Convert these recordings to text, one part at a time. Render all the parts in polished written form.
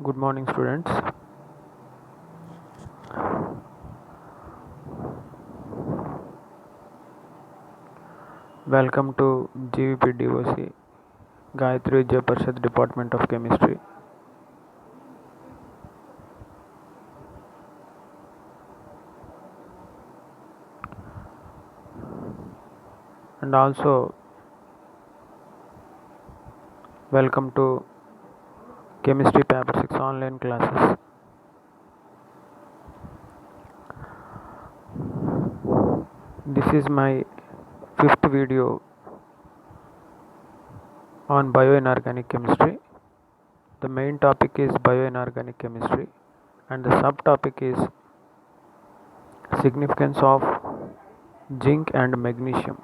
Good morning, students. Welcome to GVP DOC, Gayatri Vidya Parishad Department of Chemistry. And also, welcome to Chemistry Paper 6 online classes. This is my fifth video on bioinorganic chemistry. The main topic is bioinorganic chemistry, and the subtopic is significance of zinc and magnesium.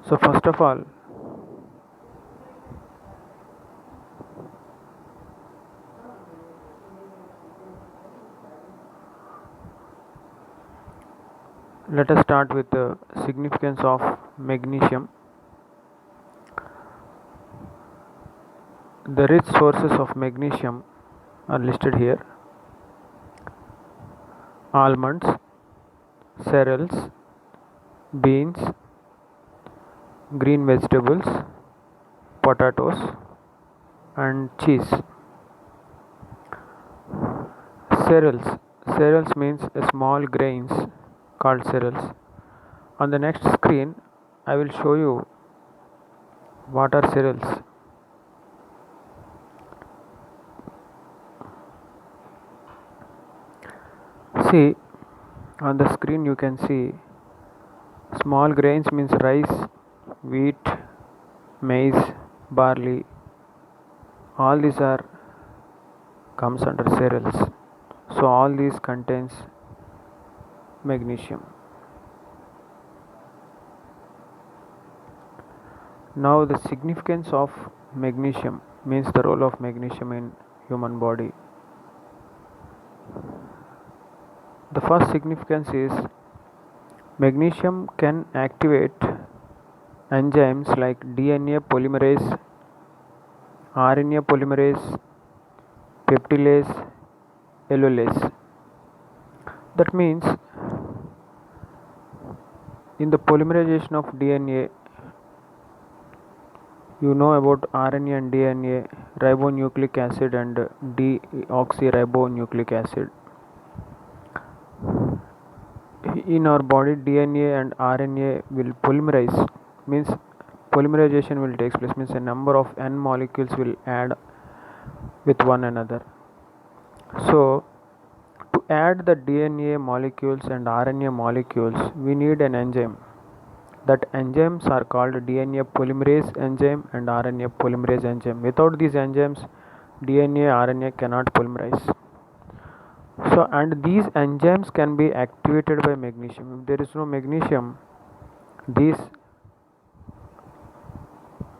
So, first of all, let us start with the significance of magnesium. The rich sources of magnesium are listed here: almonds, cereals, beans, green vegetables, potatoes, and cheese. Cereals. Cereals means small grains called cereals. On the next screen, I will show you what are cereals. See, on the screen you can see small grains means rice, wheat, maize, barley. All these are comes under cereals. So all these contains magnesium. Now the significance of magnesium means the role of magnesium in human body. The first significance is magnesium can activate enzymes like DNA polymerase, RNA polymerase, peptidase, allolase. That means in the polymerization of DNA, you know about RNA and DNA, ribonucleic acid and deoxyribonucleic acid. In our body, DNA and RNA will polymerize, means polymerization will take place, means a number of n molecules will add with one another. So to add the DNA molecules and RNA molecules, we need an enzyme. That enzymes are called DNA polymerase enzyme and RNA polymerase enzyme. Without these enzymes, DNA RNA cannot polymerize. So, and these enzymes can be activated by magnesium. If there is no magnesium, these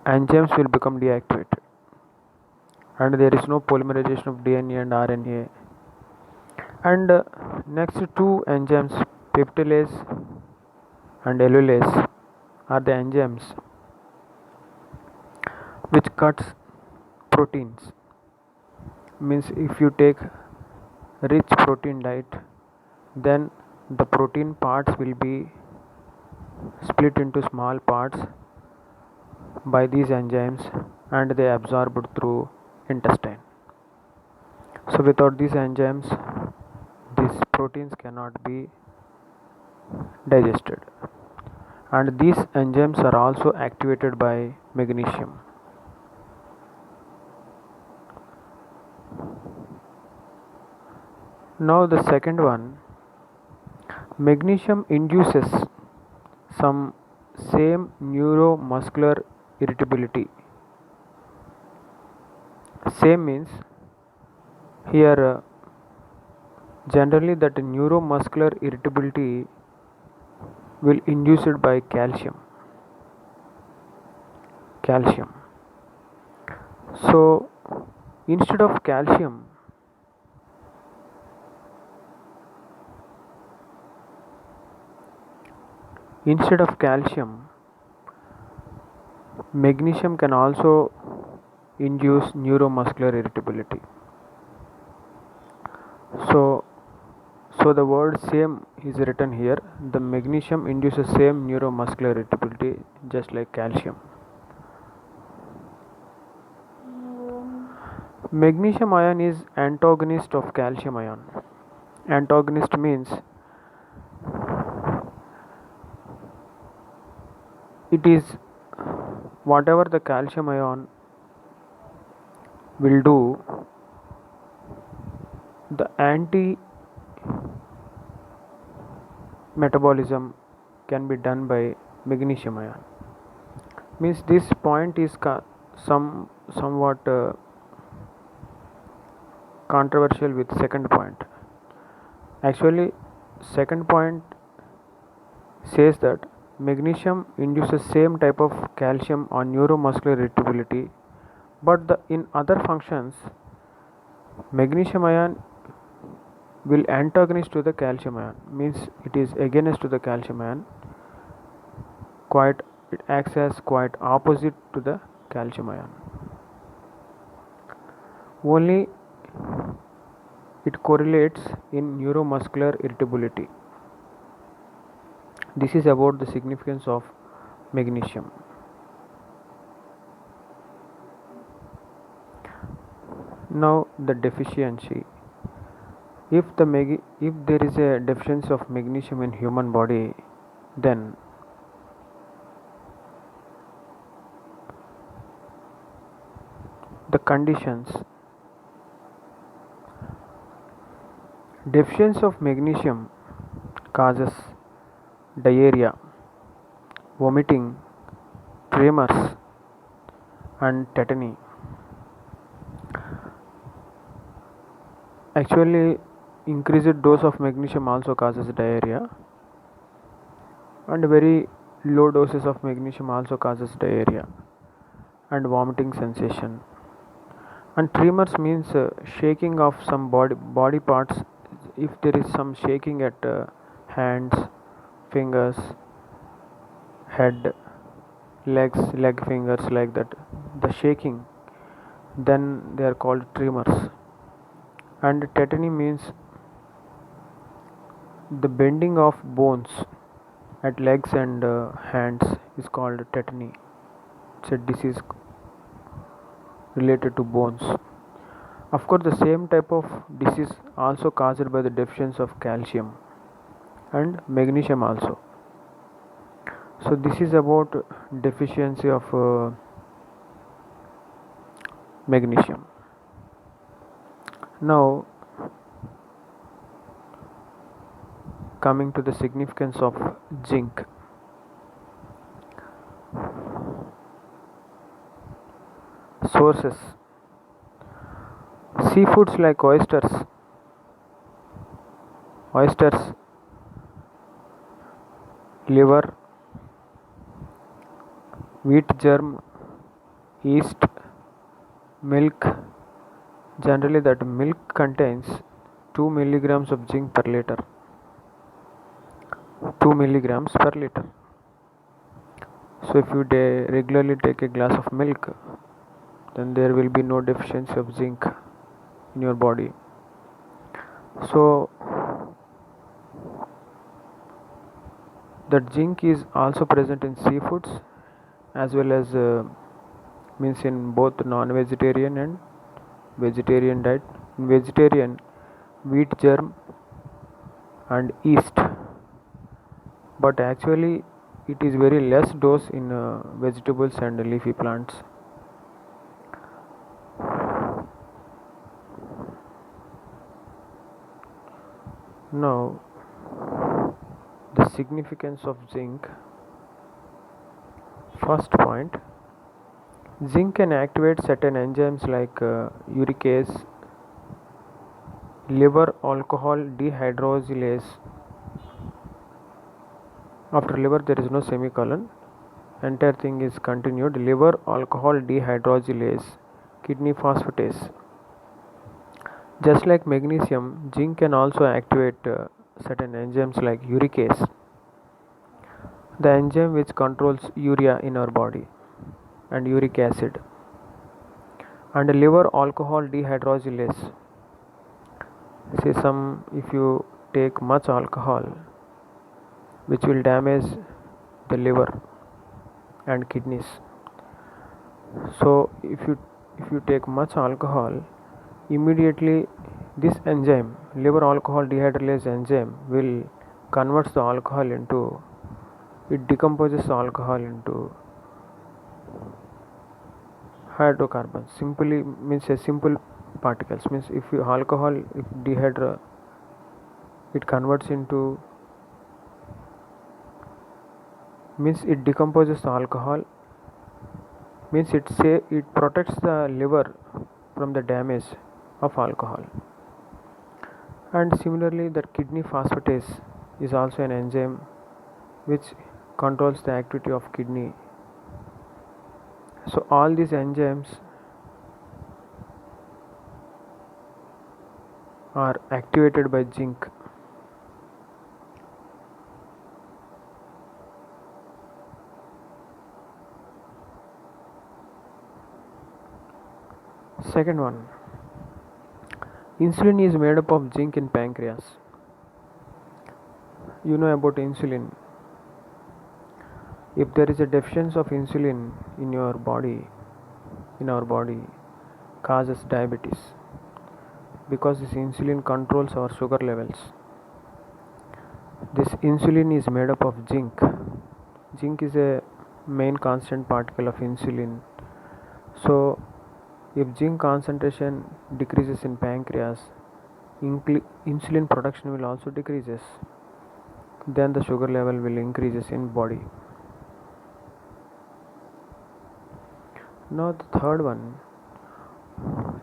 enzymes will become deactivated, and there is no polymerization of DNA and RNA. And next two enzymes, peptidase and allolase, are the enzymes which cuts proteins. Means if you take rich protein diet, then the protein parts will be split into small parts by these enzymes and they absorbed through intestine. So without these enzymes, these proteins cannot be digested, and these enzymes are also activated by magnesium. Now the second one, magnesium induces some same neuromuscular irritability. Same means here generally that neuromuscular irritability will induce it by calcium. So instead of calcium, Magnesium can also induce neuromuscular irritability. So, so the word same is written here. The magnesium induces same neuromuscular irritability just like calcium. Magnesium ion is antagonist of calcium ion. Antagonist means it is whatever the calcium ion will do, the anti metabolism can be done by magnesium ion. Means this point is somewhat controversial with second point. Actually, second point says that magnesium induces same type of calcium on neuromuscular irritability, but in other functions magnesium ion will antagonist to the calcium ion, means it is against to the calcium ion, quite it acts as quite opposite to the calcium ion. Only it correlates in neuromuscular irritability. This is about the significance of magnesium. Now the deficiency. If there is a deficiency of magnesium in human body, then the conditions. Deficiency of magnesium causes diarrhea, vomiting, tremors, and tetany. Actually, increased dose of magnesium also causes diarrhea, and very low doses of magnesium also causes diarrhea and vomiting sensation. And tremors means shaking of some body parts. If there is some shaking at hands, fingers, head, legs, leg fingers, like that, the shaking, then they are called tremors. And tetany means the bending of bones at legs and hands is called tetany. It's a disease related to bones. Of course, the same type of disease also caused by the deficiency of calcium and magnesium also. So this is about deficiency of magnesium. Now coming to the significance of zinc. Sources: seafoods like oysters, liver, wheat germ, yeast, milk. Generally, that milk contains 2 milligrams of zinc per liter. 2 milligrams per liter. So, if you regularly take a glass of milk, then there will be no deficiency of zinc in your body. So, that zinc is also present in seafoods as well as means in both non-vegetarian and vegetarian diet. In vegetarian, wheat germ and yeast, but actually it is very less dose in vegetables and leafy plants. Now the significance of zinc. First point, zinc can activate certain enzymes like uricase, liver alcohol dehydrogenase. After liver there is no semicolon, entire thing is continued. Liver alcohol dehydrogenase, kidney phosphatase. Just like magnesium, zinc can also activate certain enzymes like uricase, the enzyme which controls urea in our body. and uric acid. And liver alcohol dehydrogenase. Say if you take much alcohol, which will damage the liver and kidneys. So if you take much alcohol, immediately this enzyme, liver alcohol dehydrogenase enzyme, will converts the alcohol into, it decomposes the alcohol into hydrocarbons. Simply means a simple particles, means if you alcohol, if it converts into, means it decomposes the alcohol, means it protects the liver from the damage of alcohol. And similarly, the kidney phosphatase is also an enzyme which controls the activity of kidney. So all these enzymes are activated by zinc. Second one, insulin is made up of zinc in pancreas. You know about insulin. If there is a deficiency of insulin in our body, causes diabetes, because this insulin controls our sugar levels. This insulin is made up of zinc. Zinc is a main constant particle of insulin. So if zinc concentration decreases in pancreas, insulin production will also decreases. Then the sugar level will increases in body. Now the third one,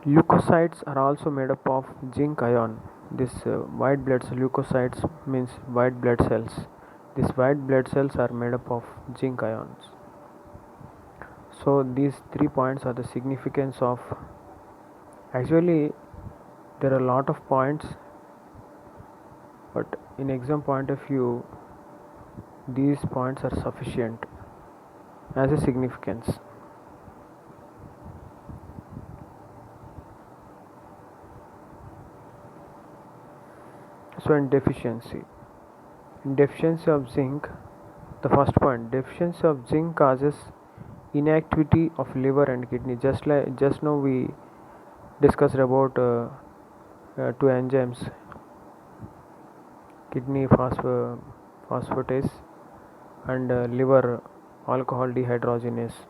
leukocytes are also made up of zinc ion. This white blood leukocytes means white blood cells. These white blood cells are made up of zinc ions. So these 3 points are the significance of, actually there are a lot of points, but in exam point of view these points are sufficient as a significance. So in deficiency of zinc, the first point, deficiency of zinc causes inactivity of liver and kidney. Just now we discussed about two enzymes, kidney phosphatase and liver alcohol dehydrogenase.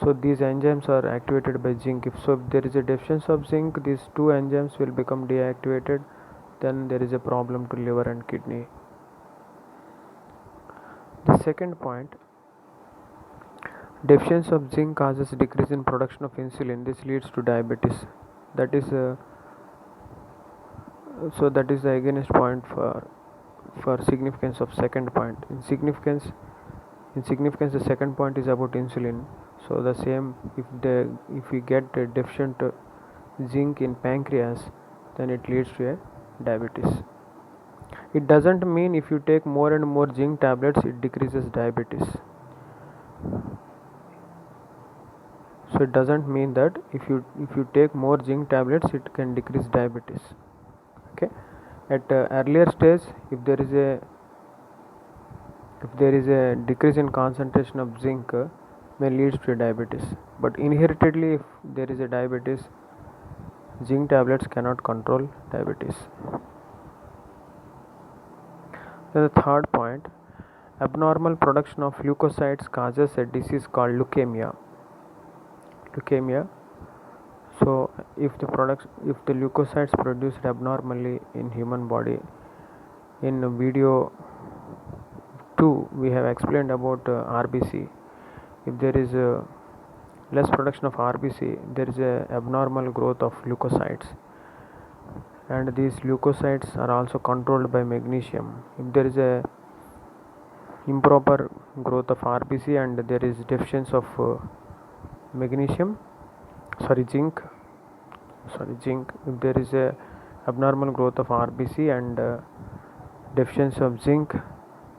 So these enzymes are activated by zinc. If there is a deficiency of zinc, these two enzymes will become deactivated. Then there is a problem to liver and kidney. The second point, deficiency of zinc causes decrease in production of insulin. This leads to diabetes. That is the against point for significance of second point. In significance, the second point is about insulin. So the same, if we get a deficient zinc in pancreas, then it leads to a diabetes. It doesn't mean if you take more and more zinc tablets it decreases diabetes. So it doesn't mean that if you take more zinc tablets it can decrease diabetes. Okay, at earlier stage, if there is a decrease in concentration of zinc, may leads to diabetes. But inheritedly, if there is a diabetes, zinc tablets cannot control diabetes. Then the third point, abnormal production of leukocytes causes a disease called leukemia. So if the leukocytes produced abnormally in human body, in video 2 we have explained about RBC. If there is less production of RBC, there is a abnormal growth of leukocytes, and these leukocytes are also controlled by magnesium. If there is a improper growth of RBC and there is deficiency of zinc. If there is a abnormal growth of RBC and deficiency of zinc,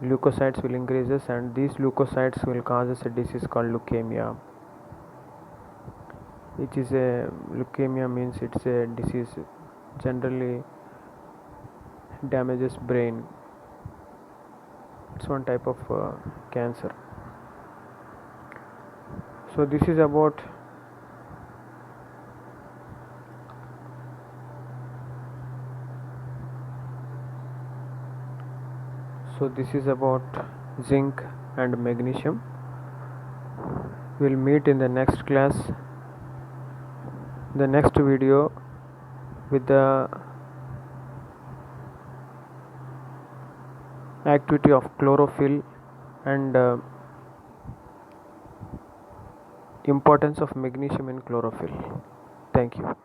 leukocytes will increases, and these leukocytes will cause a disease called leukemia. which is a leukemia, means it's a disease generally damages brain. It's one type of cancer. So this is about zinc and magnesium. We'll meet in the next class, the next video, with the activity of chlorophyll and importance of magnesium in chlorophyll. Thank you.